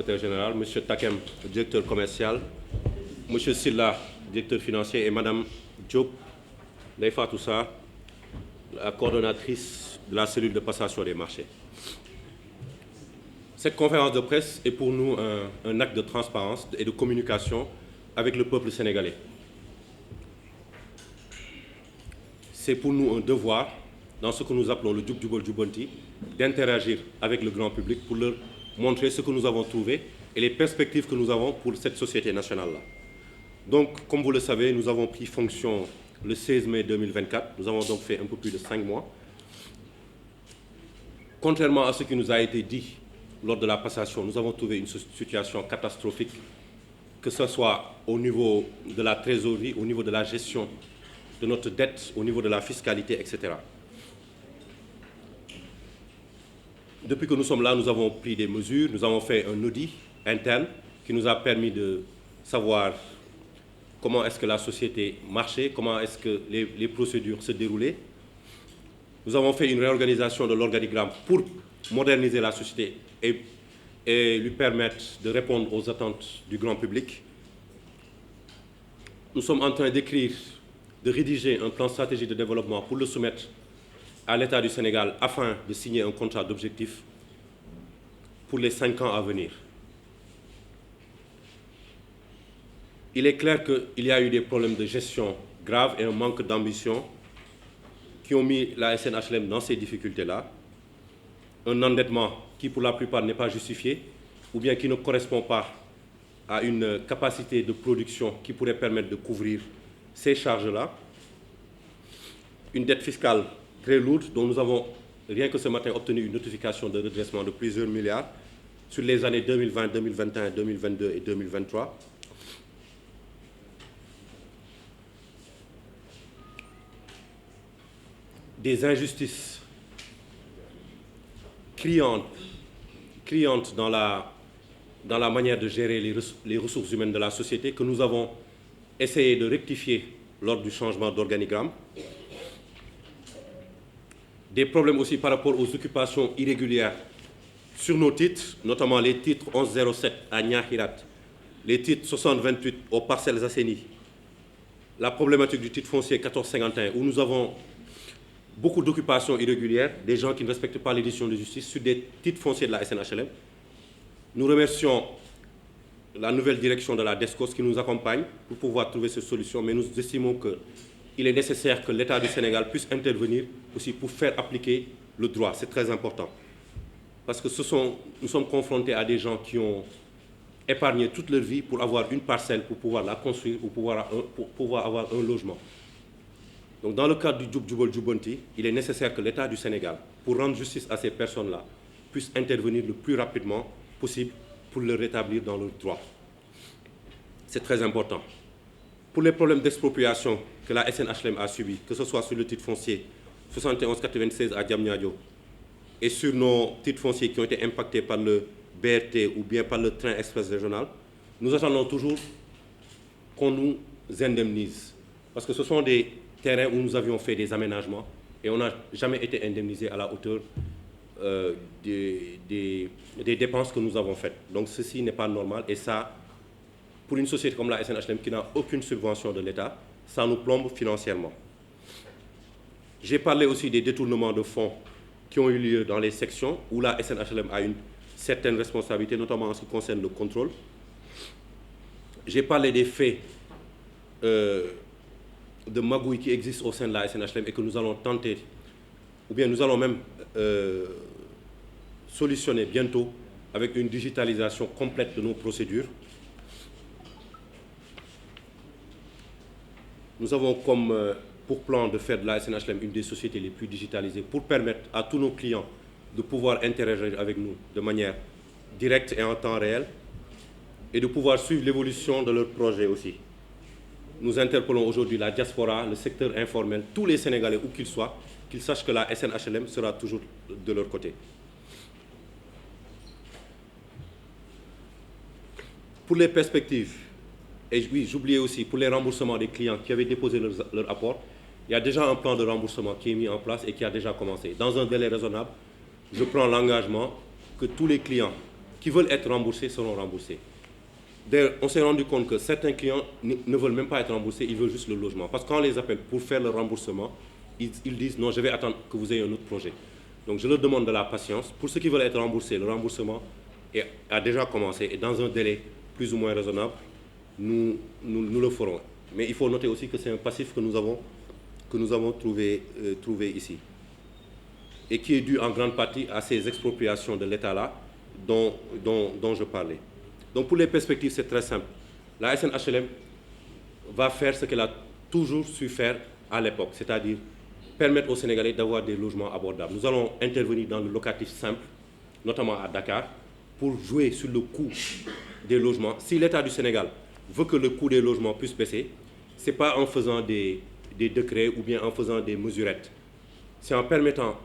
Secrétaire général, M. Takem, directeur commercial, M. Silla, directeur financier, et Mme Diop Leifa Toussa, la coordonnatrice de la cellule de passation des marchés. Cette conférence de presse est pour nous un acte de transparence et de communication avec le peuple sénégalais. C'est pour nous un devoir, dans ce que nous appelons le Djub Jubal Jubanti, d'interagir avec le grand public pour leur montrer ce que nous avons trouvé et les perspectives que nous avons pour cette société nationale-là. Donc, comme vous le savez, nous avons pris fonction le 16 mai 2024. Nous avons donc fait un peu plus de 5 mois. Contrairement à ce qui nous a été dit lors de la passation, nous avons trouvé une situation catastrophique, que ce soit au niveau de la trésorerie, au niveau de la gestion de notre dette, au niveau de la fiscalité, etc. Depuis que nous sommes là, nous avons pris des mesures, nous avons fait un audit interne qui nous a permis de savoir comment est-ce que la société marchait, comment est-ce que les procédures se déroulaient. Nous avons fait une réorganisation de l'organigramme pour moderniser la société et lui permettre de répondre aux attentes du grand public. Nous sommes en train d'écrire, de rédiger un plan stratégique de développement pour le soumettre à l'État du Sénégal afin de signer un contrat d'objectif pour les 5 ans à venir. Il est clair qu'il y a eu des problèmes de gestion graves et un manque d'ambition qui ont mis la SNHLM dans ces difficultés-là. Un endettement qui, pour la plupart, n'est pas justifié ou bien qui ne correspond pas à une capacité de production qui pourrait permettre de couvrir ces charges-là. Une dette fiscale très lourde dont nous avons, rien que ce matin, obtenu une notification de redressement de plusieurs milliards sur les années 2020, 2021, 2022 et 2023. Des injustices criantes dans la manière de gérer les ressources humaines de la société que nous avons essayé de rectifier lors du changement d'organigramme. Des problèmes aussi par rapport aux occupations irrégulières sur nos titres, notamment les titres 1107 à Niahirat, les titres 6028 aux Parcelles Assainies, la problématique du titre foncier 1451, où nous avons beaucoup d'occupations irrégulières, des gens qui ne respectent pas les décisions de justice sur des titres fonciers de la SNHLM. Nous remercions la nouvelle direction de la DESCOS qui nous accompagne pour pouvoir trouver ces solutions, mais nous estimons qu'il est nécessaire que l'État du Sénégal puisse intervenir aussi pour faire appliquer le droit. C'est très important. Parce que nous sommes confrontés à des gens qui ont épargné toute leur vie pour avoir une parcelle, pour pouvoir la construire, pour pouvoir avoir un logement. Donc, dans le cadre du Djub Jubal Jubanti, il est nécessaire que l'État du Sénégal, pour rendre justice à ces personnes-là, puisse intervenir le plus rapidement possible pour le rétablir dans leurs droits. C'est très important. Pour les problèmes d'expropriation que la SNHLM a subis, que ce soit sur le titre foncier 7196 à Diamniadio et sur nos titres fonciers qui ont été impactés par le BRT ou bien par le train express régional, nous attendons toujours qu'on nous indemnise. Parce que ce sont des terrains où nous avions fait des aménagements et on n'a jamais été indemnisé à la hauteur des dépenses que nous avons faites. Donc ceci n'est pas normal et ça, pour une société comme la SNHLM qui n'a aucune subvention de l'État, ça nous plombe financièrement. J'ai parlé aussi des détournements de fonds qui ont eu lieu dans les sections où la SNHLM a une certaine responsabilité, notamment en ce qui concerne le contrôle. J'ai parlé des faits de magouilles qui existent au sein de la SNHLM et que nous allons tenter, ou bien nous allons même solutionner bientôt avec une digitalisation complète de nos procédures. Nous avons comme pour plan de faire de la SNHLM une des sociétés les plus digitalisées pour permettre à tous nos clients de pouvoir interagir avec nous de manière directe et en temps réel et de pouvoir suivre l'évolution de leurs projets aussi. Nous interpellons aujourd'hui la diaspora, le secteur informel, tous les Sénégalais où qu'ils soient, qu'ils sachent que la SNHLM sera toujours de leur côté. Pour les perspectives, et oui, j'oubliais aussi, pour les remboursements des clients qui avaient déposé leur apport, il y a déjà un plan de remboursement qui est mis en place et qui a déjà commencé. Dans un délai raisonnable, je prends l'engagement que tous les clients qui veulent être remboursés seront remboursés. D'ailleurs, on s'est rendu compte que certains clients ne veulent même pas être remboursés, ils veulent juste le logement. Parce que quand on les appelle pour faire le remboursement, ils disent non, je vais attendre que vous ayez un autre projet. Donc je leur demande de la patience. Pour ceux qui veulent être remboursés, le remboursement a déjà commencé et dans un délai plus ou moins raisonnable, nous le ferons. Mais il faut noter aussi que c'est un passif que nous avons trouvé ici et qui est dû en grande partie à ces expropriations de l'État-là dont je parlais. Donc pour les perspectives, c'est très simple. La SNHLM va faire ce qu'elle a toujours su faire à l'époque, c'est-à-dire permettre aux Sénégalais d'avoir des logements abordables. Nous allons intervenir dans le locatif simple, notamment à Dakar, pour jouer sur le coût des logements. Si l'État du Sénégal veut que le coût des logements puisse baisser, ce n'est pas en faisant des décrets ou bien en faisant des mesurettes. C'est en permettant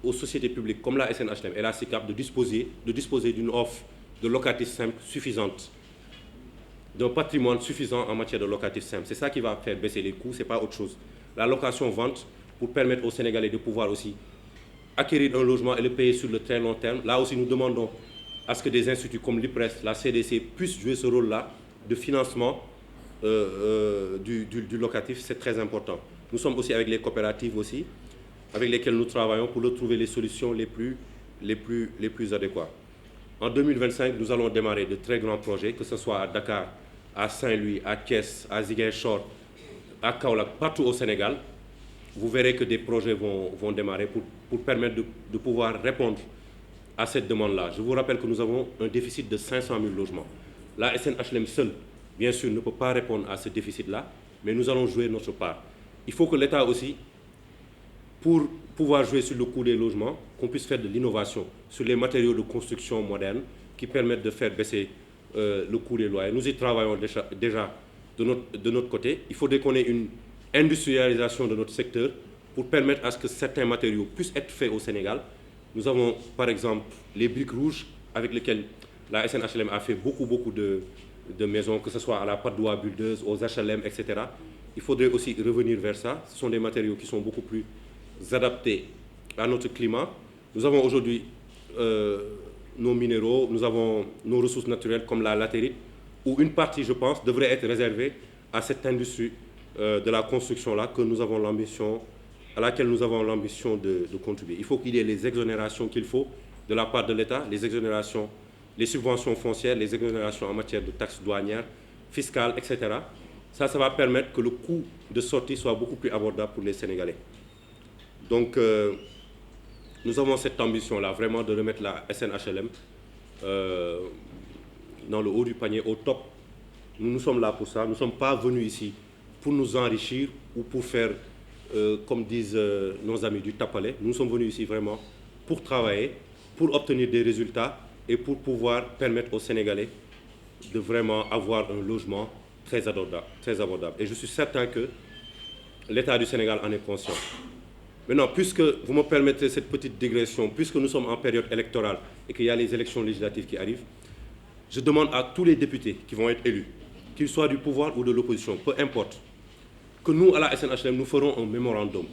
aux sociétés publiques comme la SNHLM et la SICAP de disposer d'une offre de locatif simple suffisante, d'un patrimoine suffisant en matière de locatif simple. C'est ça qui va faire baisser les coûts, ce n'est pas autre chose. La location-vente pour permettre aux Sénégalais de pouvoir aussi acquérir un logement et le payer sur le très long terme. Là aussi, nous demandons à ce que des instituts comme l'IPRES, la CDC puissent jouer ce rôle-là de financement du locatif. C'est très important. Nous sommes aussi avec les coopératives aussi, avec lesquelles nous travaillons pour leur trouver les solutions les plus adéquates. En 2025, nous allons démarrer de très grands projets, que ce soit à Dakar, à Saint-Louis, à Thiès, à Ziguinchor, à Kaolack, partout au Sénégal. Vous verrez que des projets vont démarrer pour permettre de pouvoir répondre à cette demande-là. Je vous rappelle que nous avons un déficit de 500 000 logements. La SNHLM seule, bien sûr, ne peut pas répondre à ce déficit-là, mais nous allons jouer notre part. Il faut que l'État aussi, pour pouvoir jouer sur le coût des logements, qu'on puisse faire de l'innovation sur les matériaux de construction modernes qui permettent de faire baisser le coût des loyers. Nous y travaillons déjà de notre côté. Il faudrait qu'on ait une industrialisation de notre secteur pour permettre à ce que certains matériaux puissent être faits au Sénégal. Nous avons par exemple les briques rouges avec lesquelles la SNHLM a fait beaucoup de maisons, que ce soit à la Padoua Buldeuse, aux HLM, etc. Il faudrait aussi revenir vers ça. Ce sont des matériaux qui sont beaucoup plus adaptés à notre climat. Nous avons aujourd'hui nos minéraux, nous avons nos ressources naturelles comme la latérite, où une partie, je pense, devrait être réservée à cette industrie de la construction-là à laquelle nous avons l'ambition de contribuer. Il faut qu'il y ait les exonérations qu'il faut de la part de l'État, les exonérations, les subventions foncières, les exonérations en matière de taxes douanières, fiscales, etc. Ça va permettre que le coût de sortie soit beaucoup plus abordable pour les Sénégalais. Donc, nous avons cette ambition-là, vraiment de remettre la SNHLM dans le haut du panier, au top. Nous sommes là pour ça. Nous ne sommes pas venus ici pour nous enrichir ou pour faire, comme disent nos amis, du tapalé. Nous sommes venus ici vraiment pour travailler, pour obtenir des résultats et pour pouvoir permettre aux Sénégalais de vraiment avoir un logement très abordable. Et je suis certain que l'État du Sénégal en est conscient. Maintenant, puisque vous me permettez cette petite digression, puisque nous sommes en période électorale et qu'il y a les élections législatives qui arrivent, je demande à tous les députés qui vont être élus, qu'ils soient du pouvoir ou de l'opposition, peu importe, que nous, à la SNHLM, nous ferons un mémorandum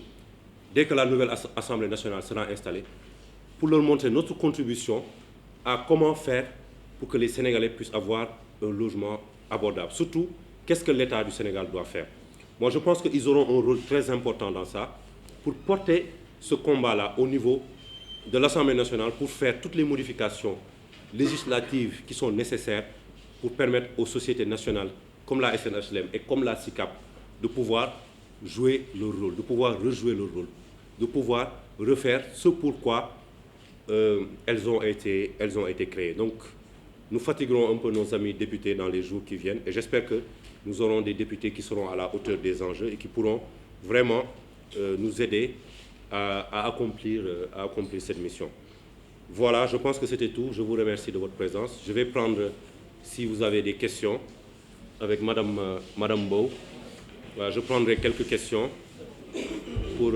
dès que la nouvelle Assemblée nationale sera installée, pour leur montrer notre contribution à comment faire pour que les Sénégalais puissent avoir un logement abordable. Surtout, qu'est-ce que l'État du Sénégal doit faire? Moi, je pense qu'ils auront un rôle très important dans ça, pour porter ce combat-là au niveau de l'Assemblée nationale, pour faire toutes les modifications législatives qui sont nécessaires pour permettre aux sociétés nationales comme la SNHLM et comme la SICAP de pouvoir jouer leur rôle, de pouvoir rejouer leur rôle, de pouvoir refaire ce pourquoi elles ont été créées. Donc, nous fatiguerons un peu nos amis députés dans les jours qui viennent et j'espère que nous aurons des députés qui seront à la hauteur des enjeux et qui pourront vraiment nous aider à accomplir cette mission. Voilà, je pense que c'était tout. Je vous remercie de votre présence. Je vais prendre, si vous avez des questions, avec Madame Bow. Voilà, je prendrai quelques questions pour